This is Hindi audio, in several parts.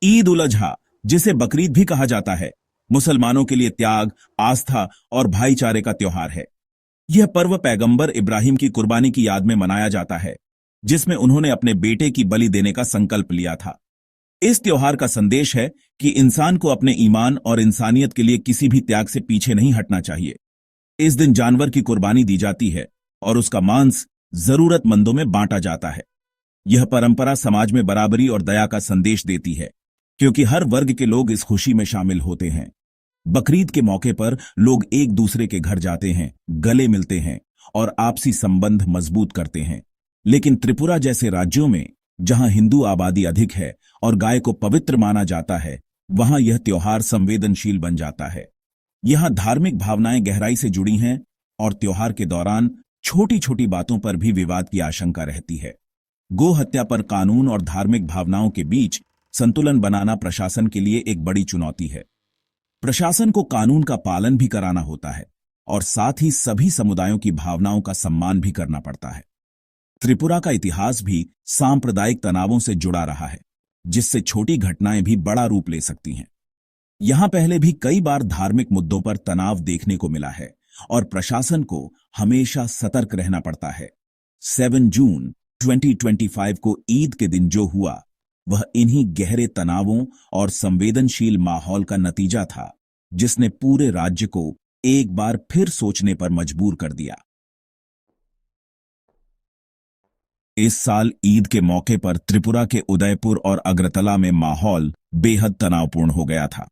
ईद उल अजहा, जिसे बकरीद भी कहा जाता है, मुसलमानों के लिए त्याग, आस्था और भाईचारे का त्योहार है। यह पर्व पैगंबर इब्राहिम की कुर्बानी की याद में मनाया जाता है, जिसमें उन्होंने अपने बेटे की बलि देने का संकल्प लिया था। इस त्योहार का संदेश है कि इंसान को अपने ईमान और इंसानियत के लिए किसी भी त्याग से पीछे नहीं हटना चाहिए। इस दिन जानवर की कुर्बानी दी जाती है और उसका मांस जरूरतमंदों में बांटा जाता है। यह परंपरा समाज में बराबरी और दया का संदेश देती है, क्योंकि हर वर्ग के लोग इस खुशी में शामिल होते हैं। बकरीद के मौके पर लोग एक दूसरे के घर जाते हैं, गले मिलते हैं और आपसी संबंध मजबूत करते हैं। लेकिन त्रिपुरा जैसे राज्यों में, जहां हिंदू आबादी अधिक है और गाय को पवित्र माना जाता है, वहां यह त्योहार संवेदनशील बन जाता है। यहां धार्मिक भावनाएं गहराई से जुड़ी हैं और त्योहार के दौरान छोटी छोटी बातों पर भी विवाद की आशंका रहती है। गो हत्या पर कानून और धार्मिक भावनाओं के बीच संतुलन बनाना प्रशासन के लिए एक बड़ी चुनौती है। प्रशासन को कानून का पालन भी कराना होता है और साथ ही सभी समुदायों की भावनाओं का सम्मान भी करना पड़ता है। त्रिपुरा का इतिहास भी सांप्रदायिक तनावों से जुड़ा रहा है, जिससे छोटी घटनाएं भी बड़ा रूप ले सकती हैं। यहां पहले भी कई बार धार्मिक मुद्दों पर तनाव देखने को मिला है और प्रशासन को हमेशा सतर्क रहना पड़ता है। 7 जून 2025 को ईद के दिन जो हुआ, वह इन्हीं गहरे तनावों और संवेदनशील माहौल का नतीजा था, जिसने पूरे राज्य को एक बार फिर सोचने पर मजबूर कर दिया। इस साल ईद के मौके पर त्रिपुरा के उदयपुर और अगरतला में माहौल बेहद तनावपूर्ण हो गया था।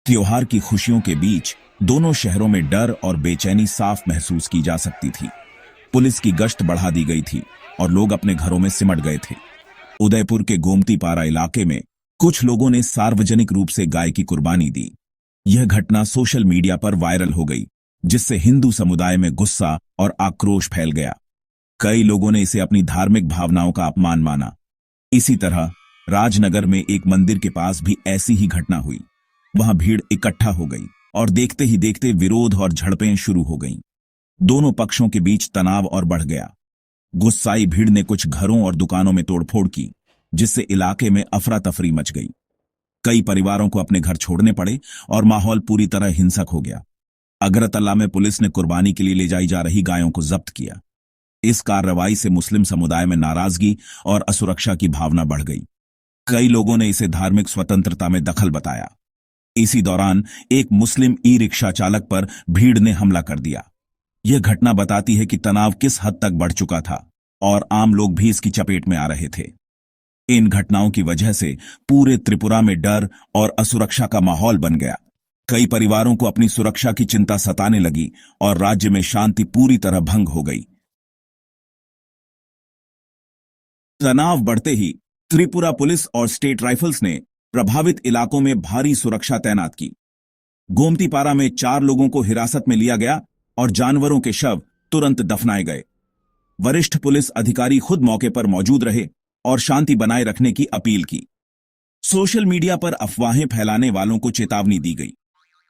त्योहार की खुशियों के बीच दोनों शहरों में डर और बेचैनी साफ महसूस की जा सकती थी। पुलिस की गश्त बढ़ा दी गई थी और लोग अपने घरों में सिमट गए थे। उदयपुर के गोमतीपारा इलाके में कुछ लोगों ने सार्वजनिक रूप से गाय की कुर्बानी दी। यह घटना सोशल मीडिया पर वायरल हो गई, जिससे हिंदू समुदाय में गुस्सा और आक्रोश फैल गया। कई लोगों ने इसे अपनी धार्मिक भावनाओं का अपमान माना। इसी तरह राजनगर में एक मंदिर के पास भी ऐसी ही घटना हुई। वहां भीड़ इकट्ठा हो गई और देखते ही देखते विरोध और झड़पें शुरू हो गईं। दोनों पक्षों के बीच तनाव और बढ़ गया। गुस्साई भीड़ ने कुछ घरों और दुकानों में तोड़फोड़ की, जिससे इलाके में अफरा तफरी मच गई। कई परिवारों को अपने घर छोड़ने पड़े और माहौल पूरी तरह हिंसक हो गया। अगरतला में पुलिस ने कुर्बानी के लिए ले जाई जा रही गायों को जब्त किया। इस कार्रवाई से मुस्लिम समुदाय में नाराजगी और असुरक्षा की भावना बढ़ गई। कई लोगों ने इसे धार्मिक स्वतंत्रता में दखल बताया। इसी दौरान एक मुस्लिम ई रिक्शा चालक पर भीड़ ने हमला कर दिया। यह घटना बताती है कि तनाव किस हद तक बढ़ चुका था और आम लोग भी इसकी चपेट में आ रहे थे। इन घटनाओं की वजह से पूरे त्रिपुरा में डर और असुरक्षा का माहौल बन गया। कई परिवारों को अपनी सुरक्षा की चिंता सताने लगी और राज्य में शांति पूरी तरह भंग हो गई। तनाव बढ़ते ही त्रिपुरा पुलिस और स्टेट राइफल्स ने प्रभावित इलाकों में भारी सुरक्षा तैनात की। गोमतीपारा में 4 लोगों को हिरासत में लिया गया और जानवरों के शव तुरंत दफनाए गए। वरिष्ठ पुलिस अधिकारी खुद मौके पर मौजूद रहे और शांति बनाए रखने की अपील की। सोशल मीडिया पर अफवाहें फैलाने वालों को चेतावनी दी गई,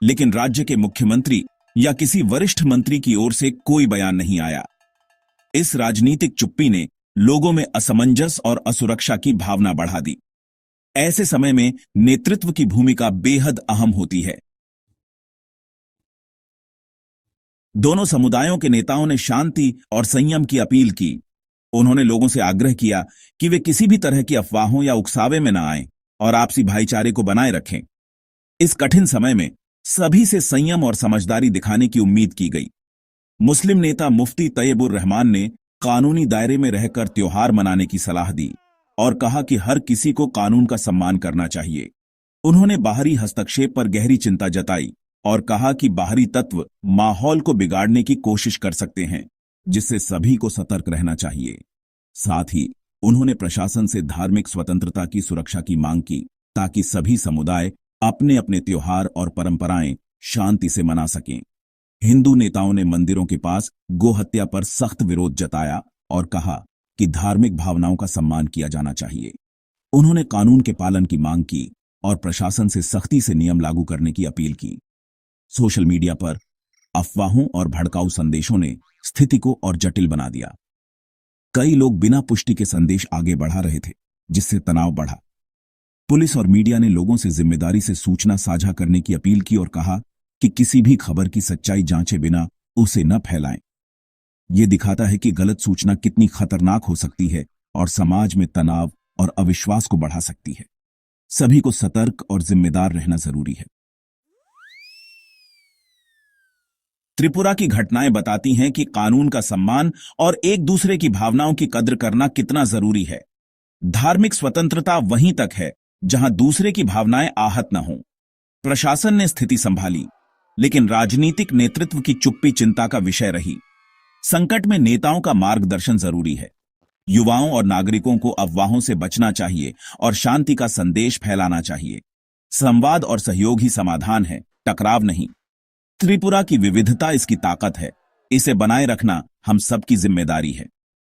लेकिन राज्य के मुख्यमंत्री या किसी वरिष्ठ मंत्री की ओर से कोई बयान नहीं आया। इस राजनीतिक चुप्पी ने लोगों में असमंजस और असुरक्षा की भावना बढ़ा दी। ऐसे समय में नेतृत्व की भूमिका बेहद अहम होती है। दोनों समुदायों के नेताओं ने शांति और संयम की अपील की। उन्होंने लोगों से आग्रह किया कि वे किसी भी तरह की अफवाहों या उकसावे में न आएं और आपसी भाईचारे को बनाए रखें। इस कठिन समय में सभी से संयम और समझदारी दिखाने की उम्मीद की गई। मुस्लिम नेता मुफ्ती तैयबुर रहमान ने कानूनी दायरे में रहकर त्योहार मनाने की सलाह दी और कहा कि हर किसी को कानून का सम्मान करना चाहिए। उन्होंने बाहरी हस्तक्षेप पर गहरी चिंता जताई और कहा कि बाहरी तत्व माहौल को बिगाड़ने की कोशिश कर सकते हैं, जिससे सभी को सतर्क रहना चाहिए। साथ ही उन्होंने प्रशासन से धार्मिक स्वतंत्रता की सुरक्षा की मांग की, ताकि सभी समुदाय अपने अपने त्योहार और परंपराएं शांति से मना सकें। हिंदू नेताओं ने मंदिरों के पास गोहत्या पर सख्त विरोध जताया और कहा कि धार्मिक भावनाओं का सम्मान किया जाना चाहिए। उन्होंने कानून के पालन की मांग की और प्रशासन से सख्ती से नियम लागू करने की अपील की। सोशल मीडिया पर अफवाहों और भड़काऊ संदेशों ने स्थिति को और जटिल बना दिया। कई लोग बिना पुष्टि के संदेश आगे बढ़ा रहे थे, जिससे तनाव बढ़ा। पुलिस और मीडिया ने लोगों से जिम्मेदारी से सूचना साझा करने की अपील की और कहा कि किसी भी खबर की सच्चाई जांचे बिना उसे न फैलाएं। यह दिखाता है कि गलत सूचना कितनी खतरनाक हो सकती है और समाज में तनाव और अविश्वास को बढ़ा सकती है। सभी को सतर्क और जिम्मेदार रहना जरूरी है। त्रिपुरा की घटनाएं बताती हैं कि कानून का सम्मान और एक दूसरे की भावनाओं की कद्र करना कितना जरूरी है। धार्मिक स्वतंत्रता वहीं तक है जहां दूसरे की भावनाएं आहत न हों। प्रशासन ने स्थिति संभाली, लेकिन राजनीतिक नेतृत्व की चुप्पी चिंता का विषय रही। संकट में नेताओं का मार्गदर्शन जरूरी है। युवाओं और नागरिकों को अफवाहों से बचना चाहिए और शांति का संदेश फैलाना चाहिए। संवाद और सहयोग ही समाधान है, टकराव नहीं। त्रिपुरा की विविधता इसकी ताकत है। इसे बनाए रखना हम सबकी जिम्मेदारी है।